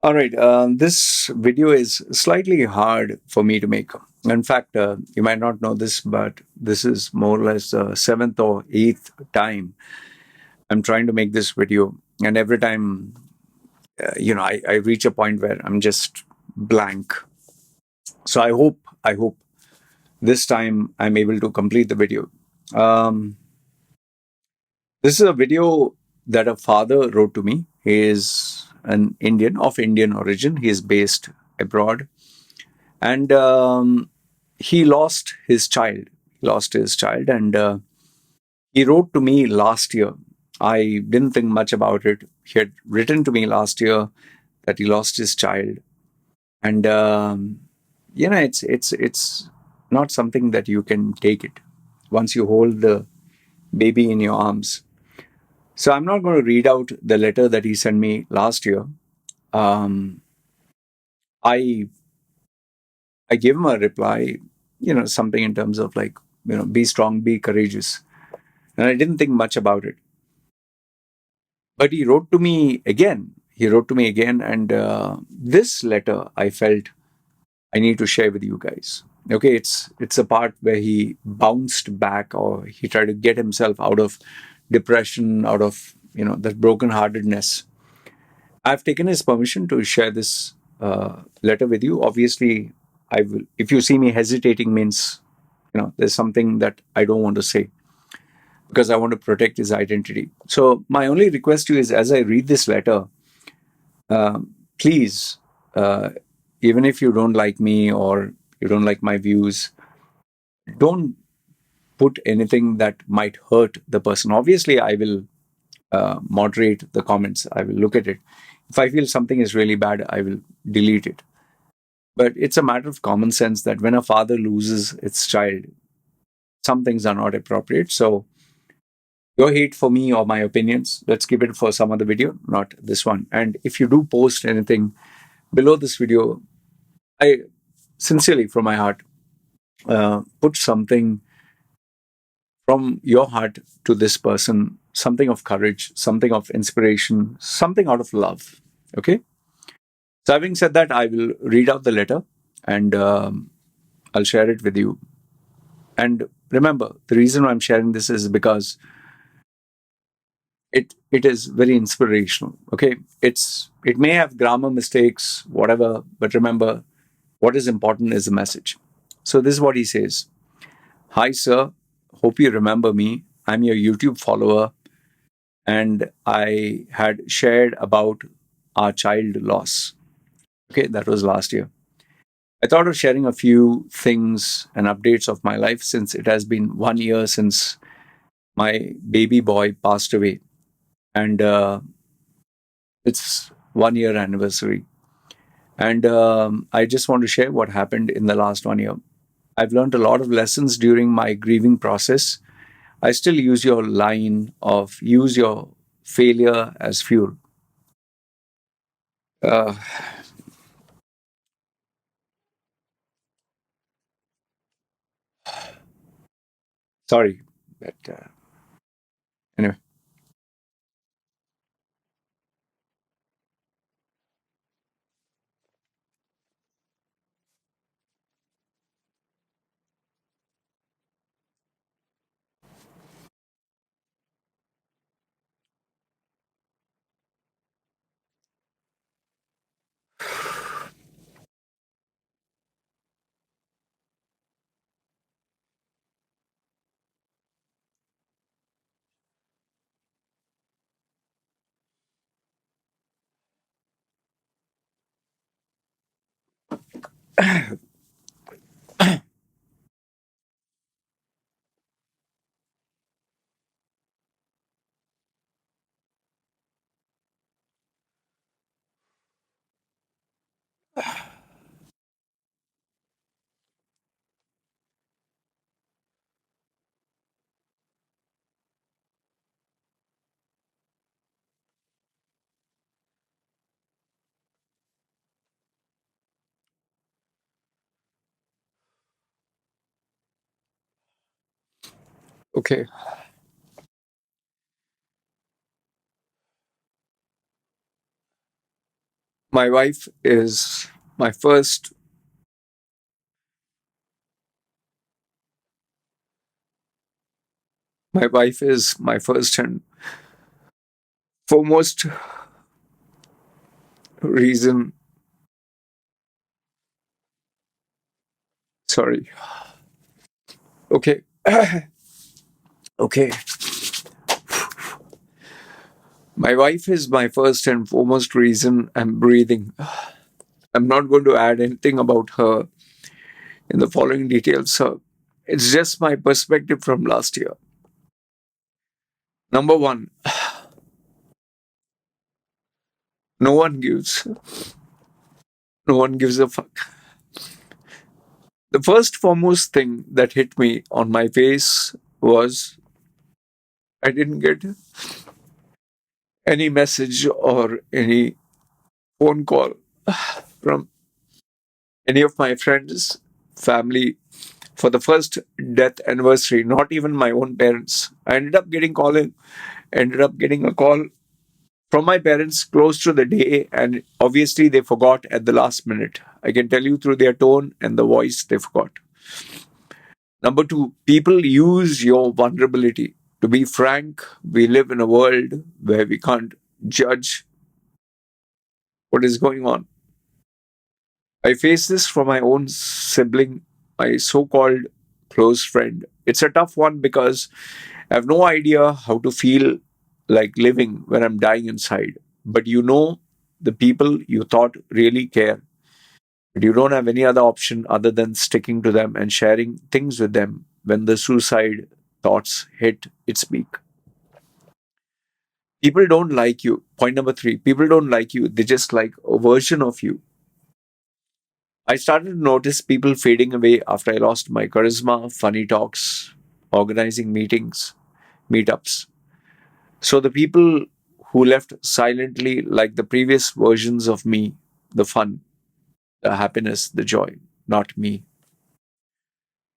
All right. This video is slightly hard for me to make. In fact, you might not know this, but this is more or less the seventh or eighth time I'm trying to make this video. And every time, I reach a point where I'm just blank. So I hope this time I'm able to complete the video. Um, this is a video that a father wrote to me. He is an Indian of Indian origin. He is based abroad, and he lost his child. And he wrote to me last year. I didn't think much about it. He had written to me last year that he lost his child, and it's not something that you can take it once you hold the baby in your arms. So I'm not going to read out the letter that he sent me last year. Um, I I gave him a reply, something in terms of like, be strong, be courageous, and I didn't think much about it. But he wrote to me again. And this letter I felt I need to share with you guys. Okay, it's a part where he bounced back, or he tried to get himself out of depression, out of that brokenheartedness. I've taken his permission to share this letter with you. Obviously, I will. If you see me hesitating, means there's something that I don't want to say because I want to protect his identity. So my only request to you is, as I read this letter, please, uh, even if you don't like me or you don't like my views, don't put anything that might hurt the person. Obviously, I will moderate the comments. I will look at it. If I feel something is really bad, I will delete it. But it's a matter of common sense that when a father loses its child, some things are not appropriate. So your hate for me or my opinions, let's keep it for some other video, not this one. And if you do post anything below this video, I sincerely, from my heart, put something from your heart to this person, something of courage, something of inspiration, something out of love. Okay? So, having said that, I will read out the letter and I'll share it with you. And remember, the reason why I'm sharing this is because it is very inspirational. Okay, it may have grammar mistakes, whatever, but remember, what is important is the message. So this is what he says. Hi sir, hope you remember me. I'm your YouTube follower, and I had shared about our child loss. Okay, that was last year. I thought of sharing a few things and updates of my life since it has been 1 year since my baby boy passed away, and it's 1 year anniversary. And I just want to share what happened in the last 1 year. I've learned a lot of lessons during my grieving process. I still use your line of use your failure as fuel. Uh, Sorry, but anyway. Okay. My wife is my first, my wife is my first and foremost reason. Sorry. Okay. Okay. My wife is my first and foremost reason I'm breathing. I'm not going to add anything about her in the following details. So it's just my perspective from last year. Number one, no one gives, no one gives a fuck. The first foremost thing that hit me on my face was I didn't get any message or any phone call from any of my friends, family for the first death anniversary, not even my own parents. I ended up getting a call from my parents close to the day, and obviously they forgot at the last minute. I can tell you through their tone and the voice they forgot. Number two, people use your vulnerability. To be frank, we live in a world where we can't judge what is going on. I face this from my own sibling, my so called close friend. It's a tough one because I have no idea how to feel like living when I'm dying inside. But you know, the people you thought really care. But you don't have any other option other than sticking to them and sharing things with them when the suicide thoughts hit its peak. People don't like you. Point number three, people don't like you. They just like a version of you. I started to notice people fading away after I lost my charisma, funny talks, organizing meetings, meetups. So the people who left silently, like the previous versions of me, the fun, the happiness, the joy, not me.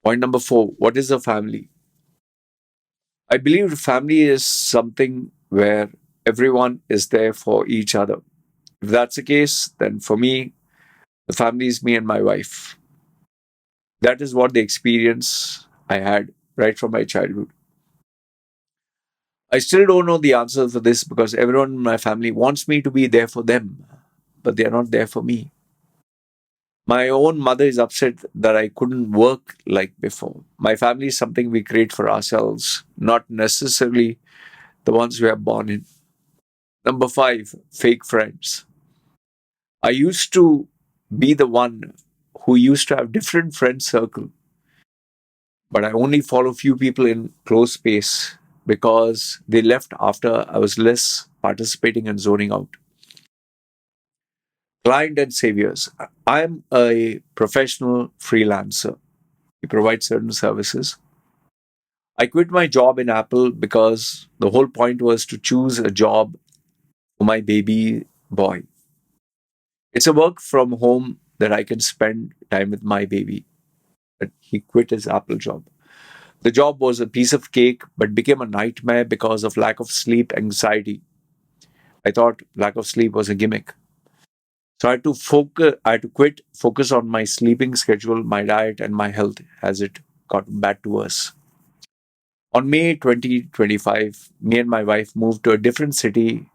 Point number four, what is a family? I believe family is something where everyone is there for each other. If that's the case, then for me, the family is me and my wife. That is what the experience I had right from my childhood. I still don't know the answer for this because everyone in my family wants me to be there for them, but they are not there for me. My own mother is upset that I couldn't work like before. My family is something we create for ourselves, not necessarily the ones we are born in. Number five, fake friends. I used to be the one who used to have different friend circle, but I only follow few people in close space because they left after I was less participating and zoning out. Client and saviors. I'm a professional freelancer. We provide certain services. I quit my job in Apple because the whole point was to choose a job for my baby boy. It's a work from home that I can spend time with my baby. But he quit his Apple job. The job was a piece of cake, but became a nightmare because of lack of sleep, anxiety. I thought lack of sleep was a gimmick. So I had to quit, focus on my sleeping schedule, my diet, and my health as it got bad to worse. On May 2025, me and my wife moved to a different city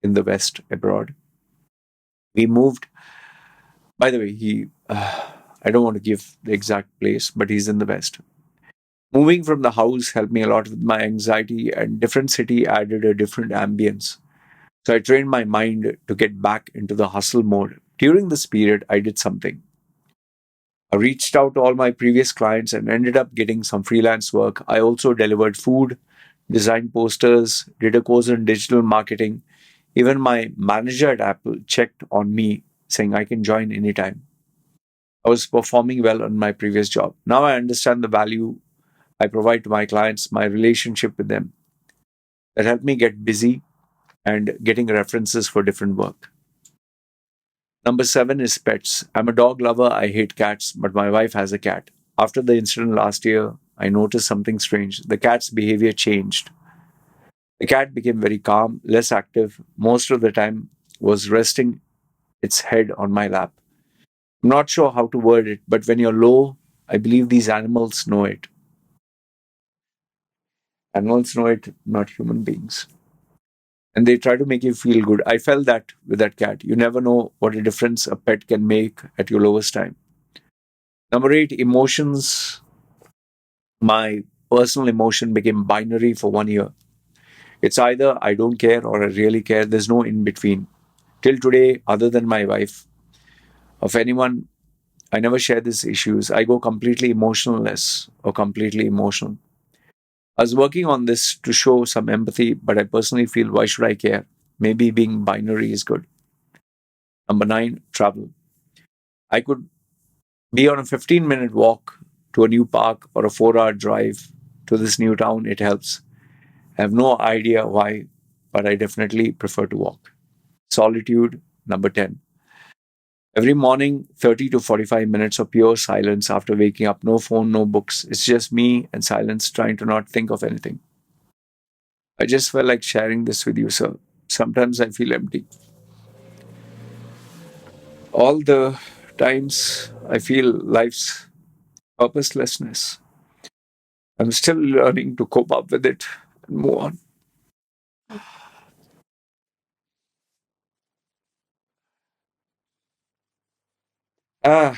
in the West abroad. We moved, by the way, I don't want to give the exact place, but he's in the West. Moving from the house helped me a lot with my anxiety, and different city added a different ambience. So I trained my mind to get back into the hustle mode. During this period, I did something. I reached out to all my previous clients and ended up getting some freelance work. I also delivered food, designed posters, did a course in digital marketing. Even my manager at Apple checked on me saying I can join anytime. I was performing well on my previous job. Now I understand the value I provide to my clients, my relationship with them. That helped me get busy and getting references for different work. Number seven is pets. I'm a dog lover. I hate cats, but my wife has a cat. After the incident last year, I noticed something strange. The cat's behavior changed. The cat became very calm, less active, most of the time was resting its head on my lap. I'm not sure how to word it, but when you're low, I believe these animals know it. Animals know it, not human beings. And they try to make you feel good. I felt that with that cat. You never know what a difference a pet can make at your lowest time. Number eight, emotions. My personal emotion became binary for 1 year. It's either I don't care or I really care. There's no in between. Till today, other than my wife, of anyone, I never share these issues. I go completely emotionless or completely emotional. I was working on this to show some empathy, but I personally feel why should I care? Maybe being binary is good. Number nine, travel. I could be on a 15-minute walk to a new park or a 4 hour drive to this new town. It helps. I have no idea why, but I definitely prefer to walk. Solitude, number 10. Every morning, 30 to 45 minutes of pure silence after waking up. No phone, no books. It's just me and silence trying to not think of anything. I just felt like sharing this with you, sir. Sometimes I feel empty. All the times I feel life's purposelessness. I'm still learning to cope up with it and move on. Ah,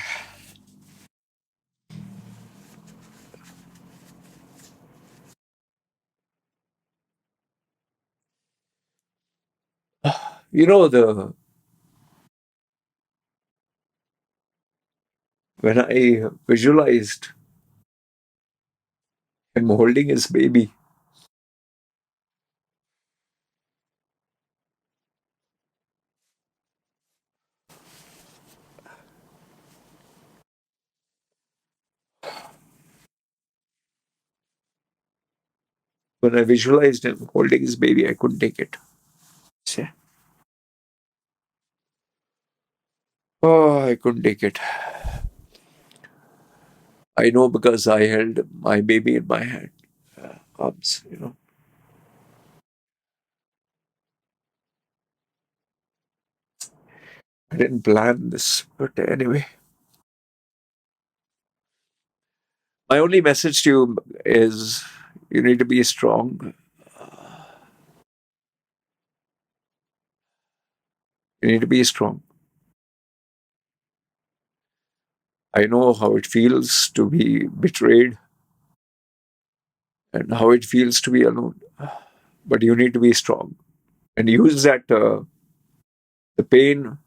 the when I visualized him holding his baby, when I visualized him holding his baby, I couldn't take it. Shit. Oh, I couldn't take it. I know because I held my baby in my hand, arms. I didn't plan this, but anyway. My only message to you is you need to be strong. You need to be strong. I know how it feels to be betrayed and how it feels to be alone, but you need to be strong and use the pain,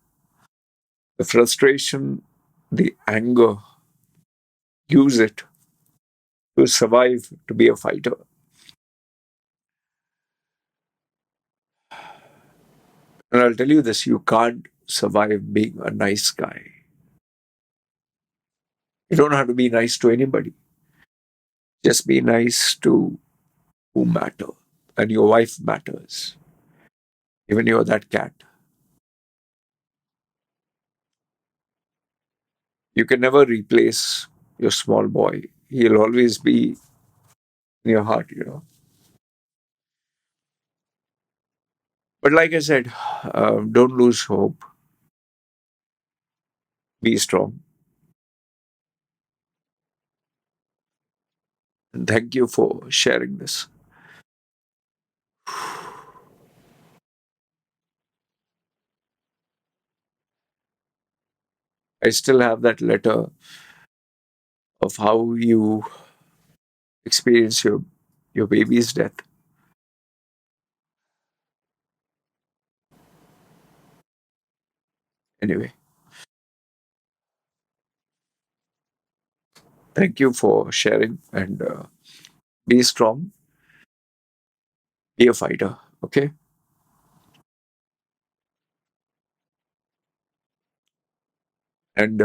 the frustration, the anger, use it to survive, to be a fighter. And I'll tell you this, you can't survive being a nice guy. You don't have to be nice to anybody. Just be nice to who matter. And your wife matters. Even you're that cat. You can never replace your small boy. He'll always be in your heart. But like I said, don't lose hope. Be strong. And thank you for sharing this. I still have that letter of how you experience your baby's death. Anyway, thank you for sharing and be strong, be a fighter. Okay. And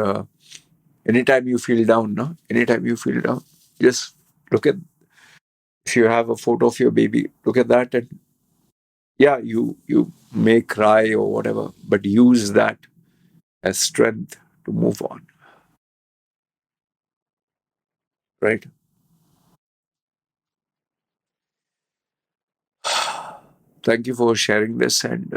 anytime you feel down, no? Anytime you feel down, just look at, if you have a photo of your baby, look at that, and yeah, you may cry or whatever, but use that as strength to move on. Right. Thank you for sharing this, and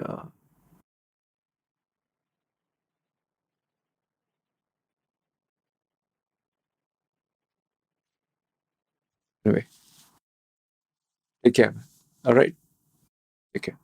Anyway, take care. All right. Take care.